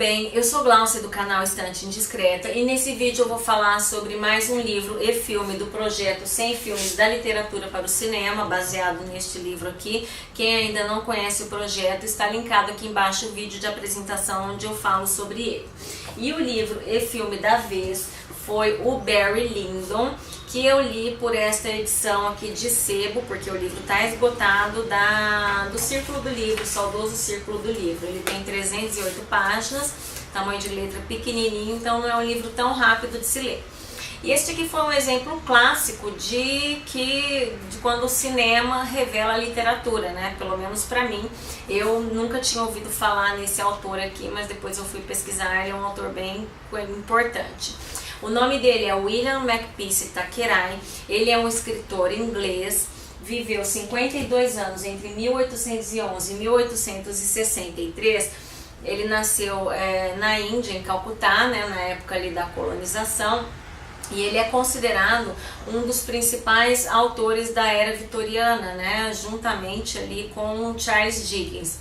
bem? Eu sou Glaucia do canal Estante Indiscreta e nesse vídeo eu vou falar sobre mais um livro e filme do projeto 100 Filmes da Literatura para o Cinema, baseado neste livro aqui. Quem ainda não conhece o projeto, está linkado aqui embaixo o vídeo de apresentação onde eu falo sobre ele. E o livro e filme da vez foi o Barry Lyndon, que eu li por esta edição aqui de sebo, porque o livro está esgotado do Círculo do Livro, saudoso Círculo do Livro. Ele tem 308 páginas, tamanho de letra pequenininho, então não é um livro tão rápido de se ler. E este aqui foi um exemplo clássico de quando o cinema revela a literatura, né? Pelo menos para mim. Eu nunca tinha ouvido falar nesse autor aqui, mas depois eu fui pesquisar, ele é um autor bem importante. O nome dele é William Makepeace Thackeray, ele é um escritor inglês, viveu 52 anos entre 1811 e 1863, ele nasceu na Índia, em Calcutá, né, na época ali da colonização, e ele é considerado um dos principais autores da era vitoriana, né, juntamente ali com Charles Dickens.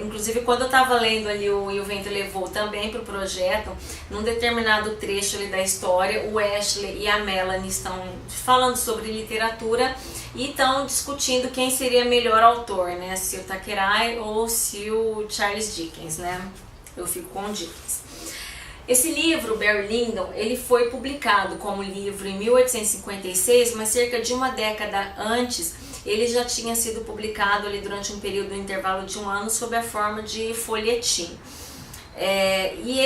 Inclusive quando eu estava lendo ali o E o Vento Levou também para o projeto, num determinado trecho ali da história, o Ashley e a Melanie estão falando sobre literatura e estão discutindo quem seria melhor autor, né? Se o Thackeray ou se o Charles Dickens, né? Eu fico com o Dickens. Esse livro, Barry Lyndon, ele foi publicado como livro em 1856, mas cerca de uma década antes ele já tinha sido publicado ali durante um período, um intervalo de um ano, sob a forma de folhetim. E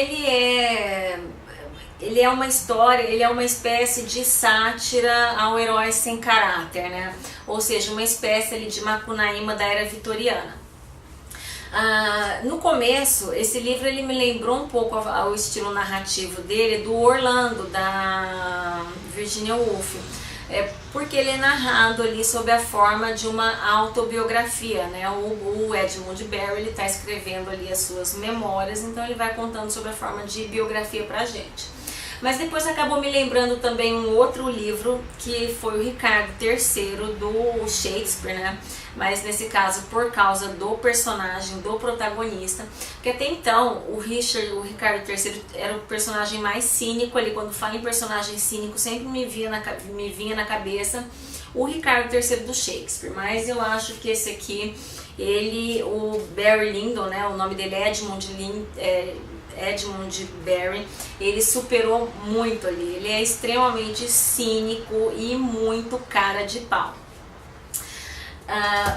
ele é uma história, ele é uma espécie de sátira ao herói sem caráter, né? Ou seja, uma espécie ali de Macunaíma da era vitoriana. No começo, esse livro ele me lembrou um pouco ao estilo narrativo dele, do Orlando, da Virginia Woolf. Porque ele é narrado ali sob a forma de uma autobiografia, né? O Edmund Barry ele está escrevendo ali as suas memórias, então ele vai contando sob a forma de biografia pra gente. Mas depois acabou me lembrando também um outro livro, que foi o Ricardo III do Shakespeare, né? Mas nesse caso por causa do personagem, do protagonista, porque até então o Ricardo III era o personagem mais cínico ali. Quando falo em personagem cínico sempre me vinha na cabeça o Ricardo III do Shakespeare, mas eu acho que esse aqui, o Barry Lyndon, né, o nome dele é Edmund Barry, ele superou muito ali, ele é extremamente cínico e muito cara de pau.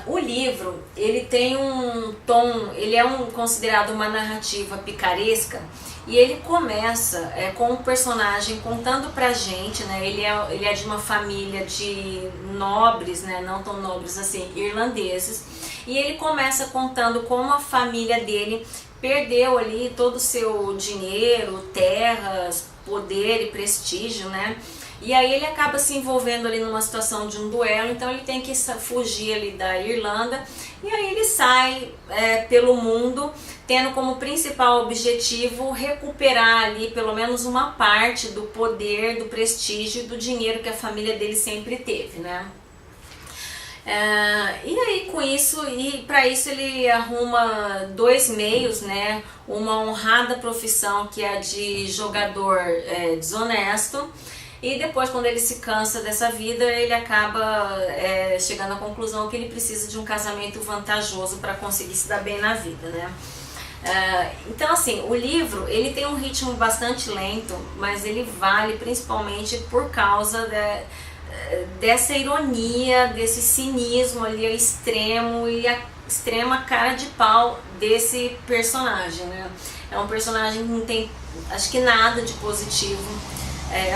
O livro, ele tem um tom, ele é considerado uma narrativa picaresca, e ele começa com um personagem contando pra gente, né, ele é de uma família de nobres, né, não tão nobres assim, irlandeses, e ele começa contando como a família dele perdeu ali todo o seu dinheiro, terras, poder e prestígio, né? E aí ele acaba se envolvendo ali numa situação de um duelo, então ele tem que fugir ali da Irlanda, e aí ele sai pelo mundo, tendo como principal objetivo recuperar ali pelo menos uma parte do poder, do prestígio e do dinheiro que a família dele sempre teve, né? E aí com isso, e para isso ele arruma dois meios, né? Uma honrada profissão que é a de jogador desonesto, e depois quando ele se cansa dessa vida ele acaba chegando à conclusão que ele precisa de um casamento vantajoso para conseguir se dar bem na vida, né? Então assim, o livro ele tem um ritmo bastante lento, mas ele vale principalmente por causa dessa ironia, desse cinismo ali ao extremo e a extrema cara de pau desse personagem, né? É um personagem que não tem, acho que nada de positivo.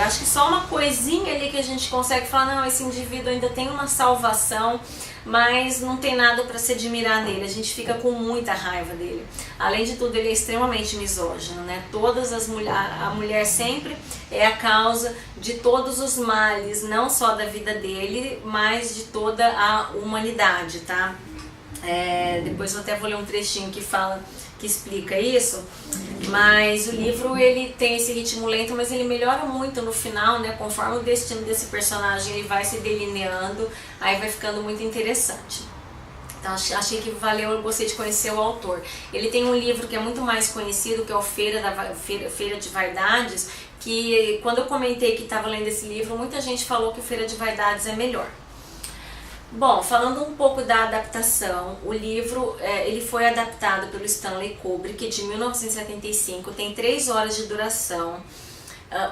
Acho que só uma coisinha ali que a gente consegue falar, não, esse indivíduo ainda tem uma salvação, mas não tem nada para se admirar nele, a gente fica com muita raiva dele. Além de tudo, ele é extremamente misógino, né? A mulher sempre é a causa de todos os males, não só da vida dele, mas de toda a humanidade, tá? Depois eu até vou ler um trechinho que explica isso, mas o livro ele tem esse ritmo lento, mas ele melhora muito no final, né? Conforme o destino desse personagem ele vai se delineando, aí vai ficando muito interessante. Então achei que valeu, eu gostei de conhecer o autor. Ele tem um livro que é muito mais conhecido, que é o Feira de Vaidades, que quando eu comentei que estava lendo esse livro, muita gente falou que o Feira de Vaidades é melhor. Bom, falando um pouco da adaptação, o livro ele foi adaptado pelo Stanley Kubrick de 1975, tem 3 horas de duração.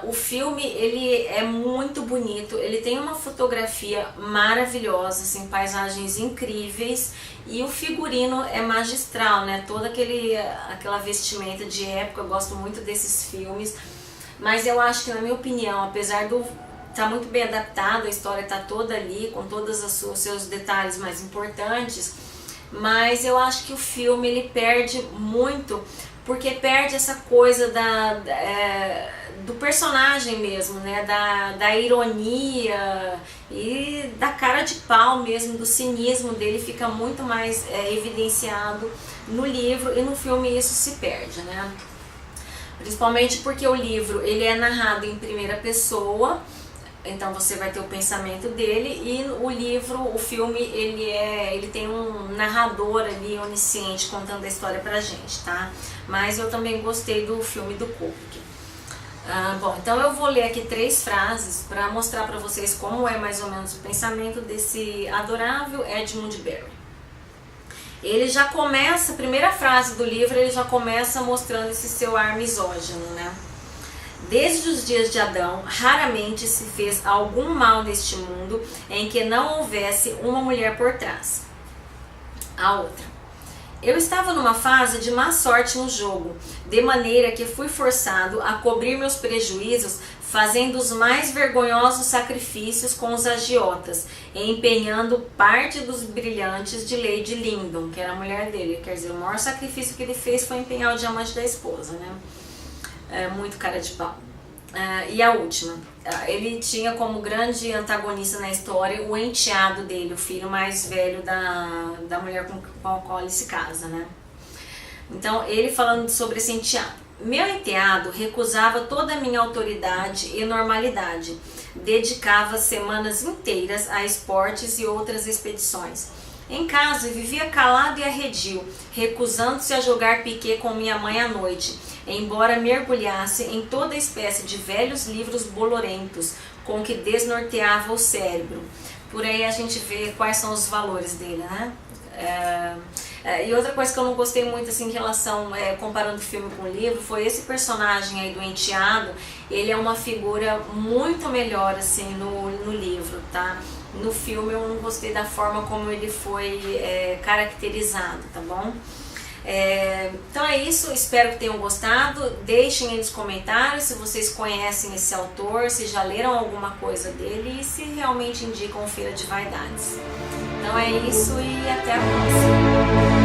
O filme ele é muito bonito, ele tem uma fotografia maravilhosa, assim, paisagens incríveis, e o figurino é magistral, né? Toda aquela vestimenta de época, eu gosto muito desses filmes, mas eu acho que, na minha opinião, apesar do tá muito bem adaptado, a história está toda ali, com todos os seus detalhes mais importantes, mas eu acho que o filme ele perde muito, porque perde essa coisa do personagem mesmo, né? da ironia e da cara de pau mesmo, do cinismo dele fica muito mais evidenciado no livro, e no filme isso se perde, né? Principalmente porque o livro ele é narrado em primeira pessoa, então você vai ter o pensamento dele, e o filme, ele tem um narrador ali onisciente contando a história pra gente, tá? Mas eu também gostei do filme do Kubrick. Bom, então eu vou ler aqui 3 frases para mostrar para vocês como é mais ou menos o pensamento desse adorável Edmund Berry. Ele já começa, a primeira frase do livro, ele já começa mostrando esse seu ar misógino, né? Desde os dias de Adão, raramente se fez algum mal neste mundo em que não houvesse uma mulher por trás. A outra. Eu estava numa fase de má sorte no jogo, de maneira que fui forçado a cobrir meus prejuízos fazendo os mais vergonhosos sacrifícios com os agiotas, e empenhando parte dos brilhantes de Lady Lyndon, que era a mulher dele. Quer dizer, o maior sacrifício que ele fez foi empenhar o diamante da esposa, né? Muito cara de pau. E a última, ele tinha como grande antagonista na história o enteado dele, o filho mais velho da mulher com a qual ele se casa, né? Então, ele falando sobre esse enteado. Meu enteado recusava toda a minha autoridade e normalidade, dedicava semanas inteiras a esportes e outras expedições. Em casa, vivia calado e arredio, recusando-se a jogar piquet com minha mãe à noite, embora mergulhasse em toda espécie de velhos livros bolorentos, com que desnorteava o cérebro. Por aí a gente vê quais são os valores dele, né? E outra coisa que eu não gostei muito, assim, em relação, comparando o filme com o livro, foi esse personagem aí do enteado. Ele é uma figura muito melhor, assim, no livro, tá? No filme eu não gostei da forma como ele foi caracterizado, tá bom? Então é isso, espero que tenham gostado. Deixem aí nos comentários se vocês conhecem esse autor, se já leram alguma coisa dele e se realmente indicam Feira de Vaidades. Então é isso e até a próxima.